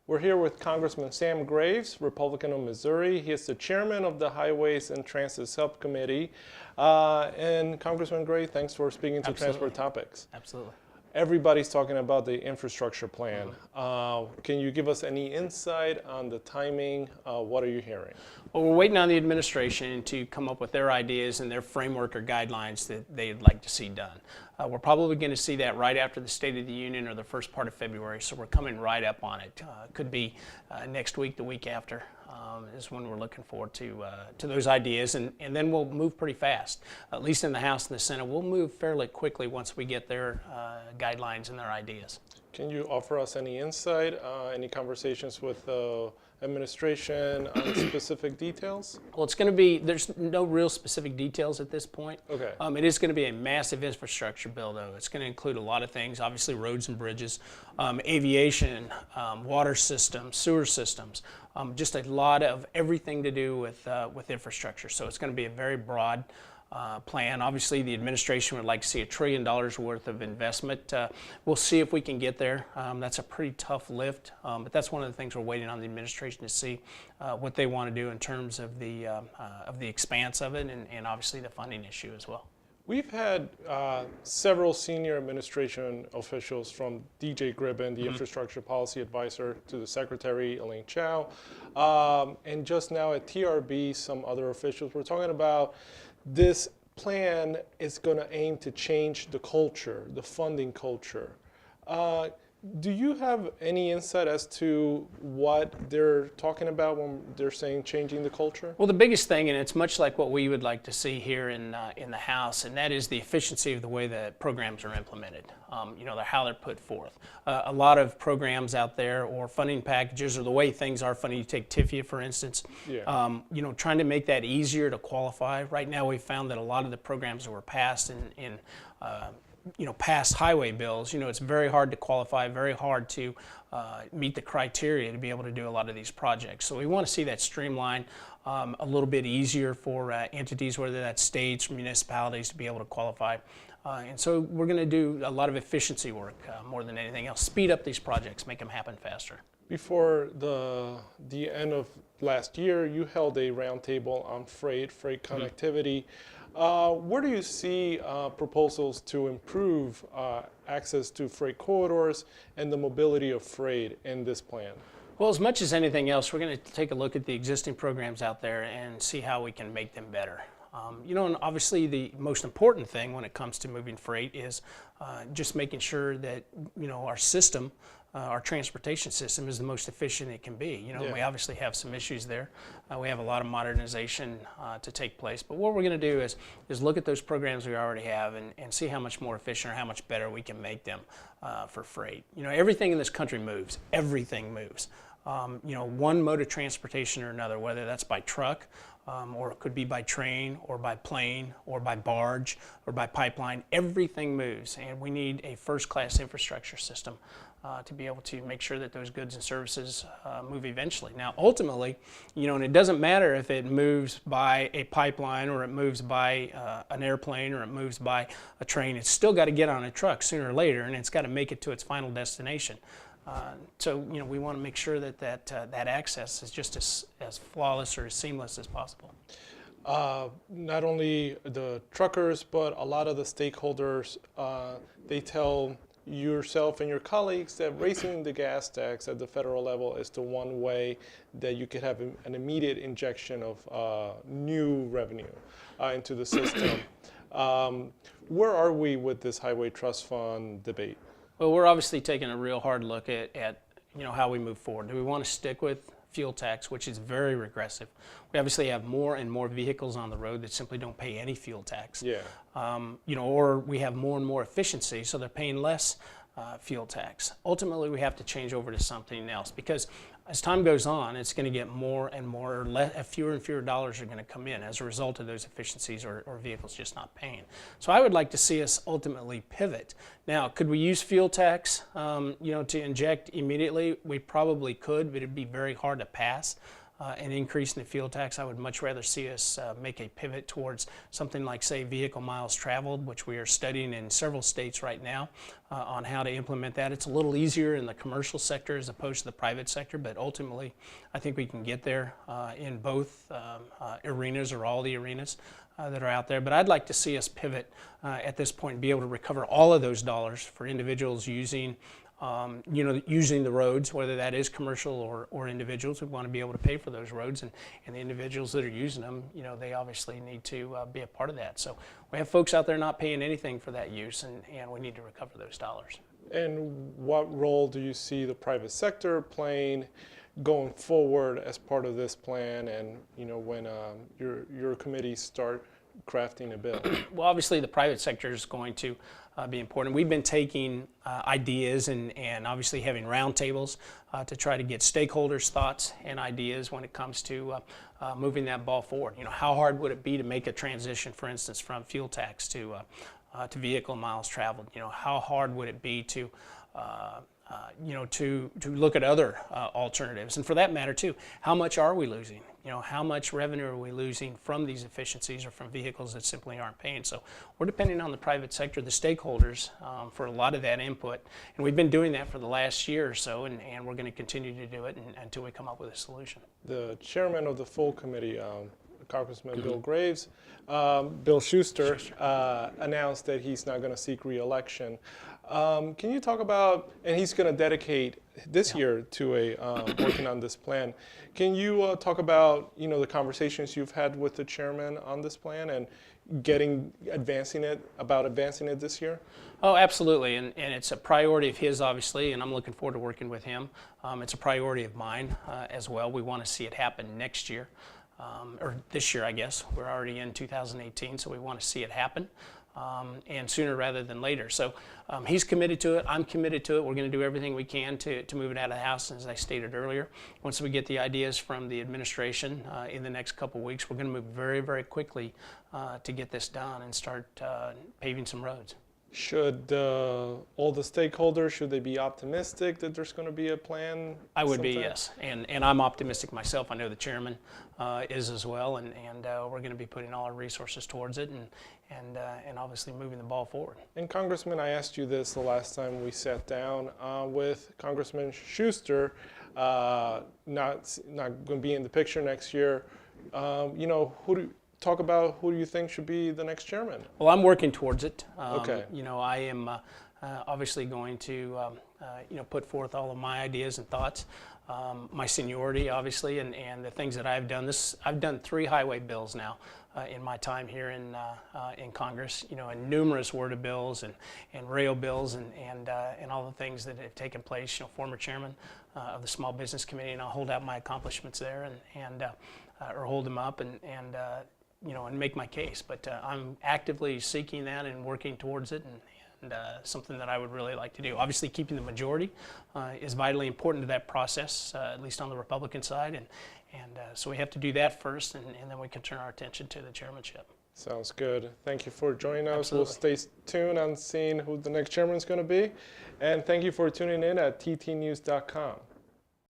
We're here with Congressman Sam Graves, Republican of Missouri. He is the chairman of the Highways and Transit Subcommittee. And Congressman Graves, thanks for speaking to Transport Topics. Absolutely. Everybody's talking about the infrastructure plan. Can you give us any insight on the timing? What are you hearing? Well, we're waiting on the administration to come up with their ideas and their framework or guidelines that they'd like to see done. We're probably going to see that right after the State of the Union or the first part of February, so we're coming right up on it. Could be next week, the week after. Is when we're looking forward to those ideas, and then we'll move pretty fast. At least in the House and the Senate, we'll move fairly quickly once we get their guidelines and their ideas. Can you offer us any insight, any conversations with the administration on specific details? Well, it's going to be, there's no real specific details at this point. Okay. It is going to be a massive infrastructure bill, though. It's going to include a lot of things, obviously roads and bridges, aviation, water systems, sewer systems, just a lot of everything to do with infrastructure. So it's going to be a very broad plan. Obviously, the administration would like to see $1 trillion worth of investment. We'll see if we can get there. That's a pretty tough lift, but that's one of the things we're waiting on the administration to see what they want to do in terms of the expanse of it, and obviously the funding issue as well. We've had several senior administration officials, from DJ Gribbin, the infrastructure policy advisor, to the secretary, Elaine Chao, and just now at TRB, some other officials were talking about this plan is going to aim to change the culture, the funding culture. Do you have any insight as to what they're talking about when they're saying changing the culture? Well, the biggest thing, and it's much like what we would like to see here in the House, and that is the efficiency of the way that programs are implemented. How they're put forth. A lot of programs out there, or funding packages, or the way things are funded. You take TIFIA, for instance. Yeah. Trying to make that easier to qualify. Right now, we've found that a lot of the programs that were passed in past highway bills, it's very hard to qualify, very hard to meet the criteria to be able to do a lot of these projects. So we want to see that streamlined, a little bit easier for entities, whether that's states or municipalities, to be able to qualify. And so we're going to do a lot of efficiency work more than anything else. Speed up these projects, make them happen faster. Before the end of last year, you held a roundtable on freight connectivity. Where do you see proposals to improve access to freight corridors and the mobility of freight in this plan? Well, as much as anything else, we're going to take a look at the existing programs out there and see how we can make them better. And obviously the most important thing when it comes to moving freight is just making sure that, our system, our transportation system, is the most efficient it can be. Yeah. We obviously have some issues there. We have a lot of modernization to take place. But what we're going to do is look at those programs we already have and see how much more efficient or how much better we can make them for freight. Everything in this country moves. Everything moves. One mode of transportation or another, whether that's by truck, or it could be by train, or by plane, or by barge, or by pipeline. Everything moves, and we need a first-class infrastructure system to be able to make sure that those goods and services move eventually. Now, ultimately, and it doesn't matter if it moves by a pipeline, or it moves by an airplane, or it moves by a train. It's still got to get on a truck sooner or later, and it's got to make it to its final destination. So we want to make sure that access is just as flawless or as seamless as possible. Not only the truckers, but a lot of the stakeholders, they tell yourself and your colleagues that raising the gas tax at the federal level is the one way that you could have an immediate injection of new revenue into the system. Where are we with this Highway Trust Fund debate? Well, we're obviously taking a real hard look at how we move forward. Do we want to stick with fuel tax, which is very regressive? We obviously have more and more vehicles on the road that simply don't pay any fuel tax. Yeah. Or we have more and more efficiency, so they're paying less fuel tax. Ultimately, we have to change over to something else, because as time goes on, it's going to get more and more, or fewer and fewer dollars are going to come in as a result of those efficiencies, or vehicles just not paying. So I would like to see us ultimately pivot. Now, could we use fuel tax, to inject immediately? We probably could, but it'd be very hard to pass. an increase in the fuel tax. I would much rather see us make a pivot towards something like, say, vehicle miles traveled, which we are studying in several states right now on how to implement that. It's a little easier in the commercial sector as opposed to the private sector, but ultimately I think we can get there in both arenas, or all the arenas that are out there. But I'd like to see us pivot at this point and be able to recover all of those dollars for individuals using using the roads, whether that is commercial or individuals. We want to be able to pay for those roads, and the individuals that are using them, they obviously need to be a part of that. So we have folks out there not paying anything for that use, and we need to recover those dollars. And what role do you see the private sector playing going forward as part of this plan, and when your committees start crafting a bill? Well, obviously the private sector is going to be important. We've been taking ideas and obviously having roundtables to try to get stakeholders' thoughts and ideas when it comes to moving that ball forward. How hard would it be to make a transition, for instance, from fuel tax to vehicle miles traveled? How hard would it be to to look at other alternatives, and for that matter too, how much are we losing? How much revenue are we losing from these efficiencies or from vehicles that simply aren't paying? So we're depending on the private sector, the stakeholders, for a lot of that input, and we've been doing that for the last year or so, and we're going to continue to do it until we come up with a solution. The chairman of the full committee, Congressman Bill Graves, Bill Shuster, announced that he's not going to seek re-election. Can you talk about, and he's going to dedicate this year to working on this plan. Can you talk about the conversations you've had with the chairman on this plan and advancing it this year? Oh, absolutely, and it's a priority of his, obviously, and I'm looking forward to working with him. It's a priority of mine as well. We want to see it happen next year. Or this year, I guess. We're already in 2018, so we want to see it happen, and sooner rather than later. So he's committed to it. I'm committed to it. We're going to do everything we can to move it out of the House, as I stated earlier. Once we get the ideas from the administration in the next couple of weeks, we're going to move very, very quickly to get this done and start paving some roads. Should all the stakeholders, should they be optimistic that there's going to be a plan? I would be, yes. And I'm optimistic myself. I know the chairman is as well, and we're going to be putting all our resources towards it and obviously moving the ball forward. And Congressman, I asked you this the last time we sat down with Congressman Shuster, not going to be in the picture next year. Talk about who do you think should be the next chairman? Well, I'm working towards it. Okay. I am obviously going to put forth all of my ideas and thoughts, my seniority, obviously, and the things that I've done. I've done 3 highway bills now in my time here in Congress. And numerous WRDA bills and rail bills and all the things that have taken place. Former chairman of the Small Business Committee, and I'll hold out my accomplishments there or hold them up and make my case. But I'm actively seeking that and working towards it, and something that I would really like to do. Obviously, keeping the majority is vitally important to that process, at least on the Republican side, and so we have to do that first, and then we can turn our attention to the chairmanship. Sounds good. Thank you for joining us. Absolutely. We'll stay tuned on seeing who the next chairman is going to be, and thank you for tuning in at ttnews.com.